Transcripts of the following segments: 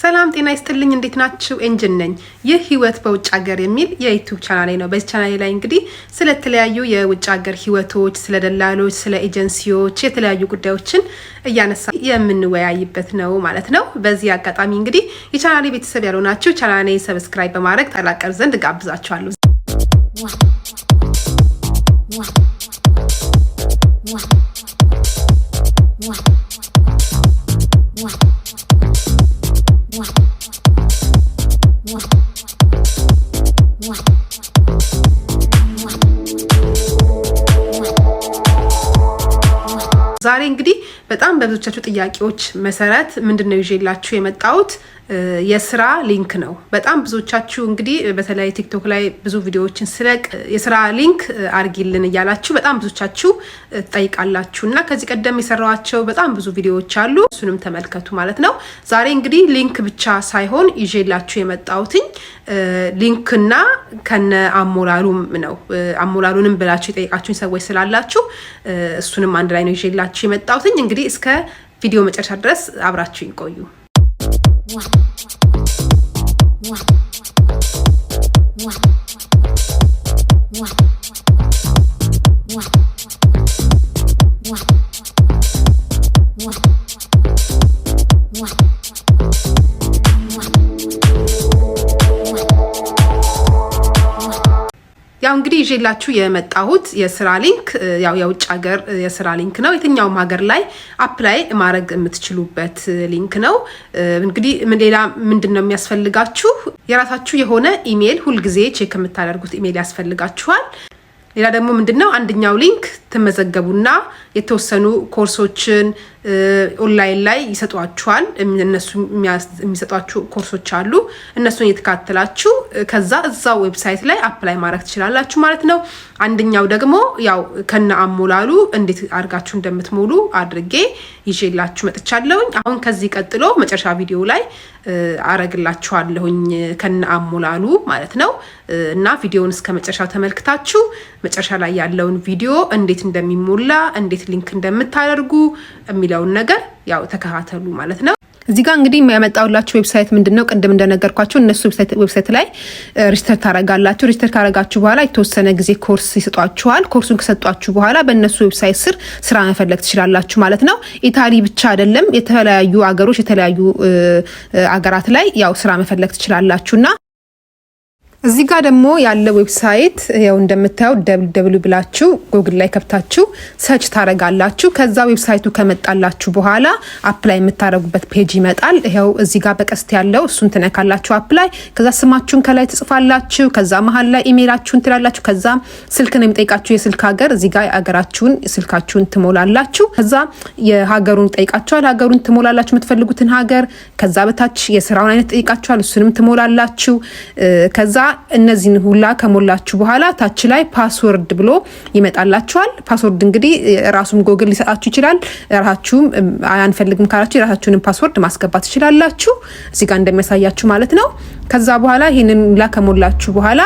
ሰላም ጤና ይስጥልኝ እንዴት ናችሁ? ኤንጅን ነኝ። ይህ ህይወት በውጭ ሀገር የሚል የዩቲዩብ ቻናሌ ነው። በዚህ ቻናሌ ላይ እንግዲህ ስለተለያዩ የውጭ ሀገር ህይወቶች፣ ስለ ደላሎች፣ ስለ ኤጀንሲዎች የተለያዩ ጉዳዮችን እያነሳ የምንወያይበት ነው ማለት ነው። በዚህ አጋጣሚ እንግዲህ የቻናሌ ቤተሰብ ያልሆናችሁ ቻናሌ ሰብስክራይብ በማድረግ ተቀላቀሉ ዘንድ ጋብዛችኋለሁ። ዛሬ እንግዲህ በጣም በብዙዎቻችሁ ጥያቄዎች መሰረት ምንድነው ይዤላችሁ የመጣሁት የስራ ሊንክ ነው። በጣም ብዙዎቻችሁ እንግዲህ በተለይ ቲክቶክ ላይ ብዙ ቪዲዮዎችን ስለቅ የስራ ሊንክ አርጊልን እያላችሁ በጣም ብዙዎቻችሁ ጠይቃላችሁና ከዚህ ቀደም የሰራኋቸው በጣም ብዙ ቪዲዮዎች አሉ። እሱንም ተመልከቱ ማለት ነው። ዛሬ እንግዲህ ሊንክ ብቻ ሳይሆን ይዤላችሁ የመጣሁትኝ ሊንክና ከነ አሞላሉም ነው። አሞላሉንም ብላችሁ የጠይቃችሁኝ ሰዎች ስላላችሁ እሱንም አንድ ላይ ነው ይዤላችሁ የመጣሁትኝ። እንግዲህ እስከ ቪዲዮ መጨረሻ ድረስ አብራችሁኝ ቆዩ። ያው እንግዲህ ይዤላችሁ የመጣሁት የስራ ሊንክ ያው የውጭ ሀገር የስራ ሊንክ ነው። የትኛውም ሀገር ላይ አፕላይ ማድረግ የምትችሉበት ሊንክ ነው። እንግዲህ ሌላ ምንድነው የሚያስፈልጋችሁ? የራሳችሁ የሆነ ኢሜል ሁልጊዜ ቼክ የምታደርጉት ኢሜል ያስፈልጋችኋል። ሌላ ደግሞ ምንድነው አንደኛው ሊንክ ትመዘገቡና የተወሰኑ ኮርሶችን ኦንላይን ላይ ይሰጧችኋል። እነሱ የሚሰጧችሁ ኮርሶች አሉ። እነሱን እየተከታተላችሁ ከዛ እዛው ዌብሳይት ላይ አፕላይ ማድረግ ትችላላችሁ ማለት ነው። አንደኛው ደግሞ ያው ከነ አሞላሉ እንዴት አድርጋችሁ እንደምትሞሉ አድርጌ ይዤላችሁ መጥቻለሁኝ። አሁን ከዚህ ቀጥሎ መጨረሻ ቪዲዮ ላይ አረግላችኋለሁኝ ከነ አሞላሉ ማለት ነው። እና ቪዲዮውን እስከ መጨረሻው ተመልክታችሁ መጨረሻ ላይ ያለውን ቪዲዮ እንዴት እንደሚሞላ እንዴት ሊንክ እንደምታደርጉ የሚለውን ነገር ያው ተከታተሉ ማለት ነው። እዚህ ጋር እንግዲህ የሚያመጣውላችሁ ዌብሳይት ምንድነው? ቅድም እንደነገርኳችሁ እነሱ ዌብሳይት ላይ ሬጅስተር ታረጋላችሁ። ሬጅስተር ካረጋችሁ በኋላ የተወሰነ ጊዜ ኮርስ ይሰጧችኋል። ኮርሱን ከሰጧችሁ በኋላ በእነሱ ዌብሳይት ስር ስራ መፈለግ ትችላላችሁ ማለት ነው። ኢታሊ ብቻ አይደለም፣ የተለያዩ አገሮች የተለያዩ አገራት ላይ ያው ስራ መፈለግ ትችላላችሁና እዚህ ጋር ደግሞ ያለ ዌብሳይት ያው እንደምታዩ www ብላችሁ ጉግል ላይ ከፍታችሁ ሰርች ታረጋላችሁ። ከዛ ዌብሳይቱ ከመጣላችሁ በኋላ አፕላይ የምታረጉበት ፔጅ ይመጣል። ይሄው እዚህ ጋር በቀስት ያለው እሱን ትነካላችሁ አፕላይ። ከዛ ስማችሁን ከላይ ትጽፋላችሁ። ከዛ መሃል ላይ ኢሜይላችሁን ትላላችሁ። ከዛ ስልክ ነው የሚጠይቃችሁ የስልክ ሀገር። እዚህ ጋር ሀገራችሁን ስልካችሁን ትሞላላችሁ። ከዛ የሀገሩን ጠይቃችኋል። ሀገሩን ትሞላላችሁ የምትፈልጉትን ሀገር። ከዛ በታች የስራውን አይነት ጠይቃችኋል። እሱንም ትሞላላችሁ። ከዛ እነዚህን ሁላ ከሞላችሁ በኋላ ታች ላይ ፓስወርድ ብሎ ይመጣላችኋል። ፓስወርድ እንግዲህ ራሱም ጎግል ሊሰጣችሁ ይችላል። ራሳችሁም አንፈልግም ካላችሁ የራሳችሁን ፓስወርድ ማስገባት ትችላላችሁ እዚህ ጋር እንደሚያሳያችሁ ማለት ነው። ከዛ በኋላ ይሄንን ሁላ ከሞላችሁ በኋላ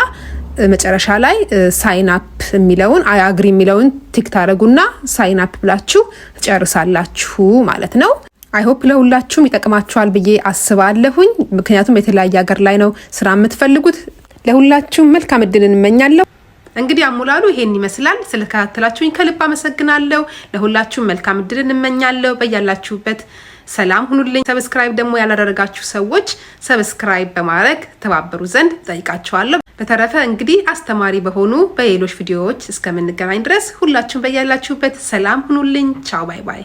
መጨረሻ ላይ ሳይን አፕ የሚለውን አይ አግሪ የሚለውን ቲክ ታረጉና ሳይን አፕ ብላችሁ ትጨርሳላችሁ ማለት ነው። አይ ሆፕ ለሁላችሁም ይጠቅማችኋል ብዬ አስባለሁኝ። ምክንያቱም የተለያየ ሀገር ላይ ነው ስራ የምትፈልጉት። ለሁላችሁም መልካም እድል እንመኛለሁ። እንግዲህ አሞላሉ ይሄን ይመስላል። ስለተከታተላችሁኝ ከልብ አመሰግናለሁ። ለሁላችሁም መልካም እድል እንመኛለሁ። በያላችሁበት ሰላም ሁኑልኝ። ሰብስክራይብ ደግሞ ያላደረጋችሁ ሰዎች ሰብስክራይብ በማድረግ ተባበሩ ዘንድ ጠይቃችኋለሁ። በተረፈ እንግዲህ አስተማሪ በሆኑ በሌሎች ቪዲዮዎች እስከምንገናኝ ድረስ ሁላችሁም በያላችሁበት ሰላም ሁኑልኝ። ቻው ባይ ባይ።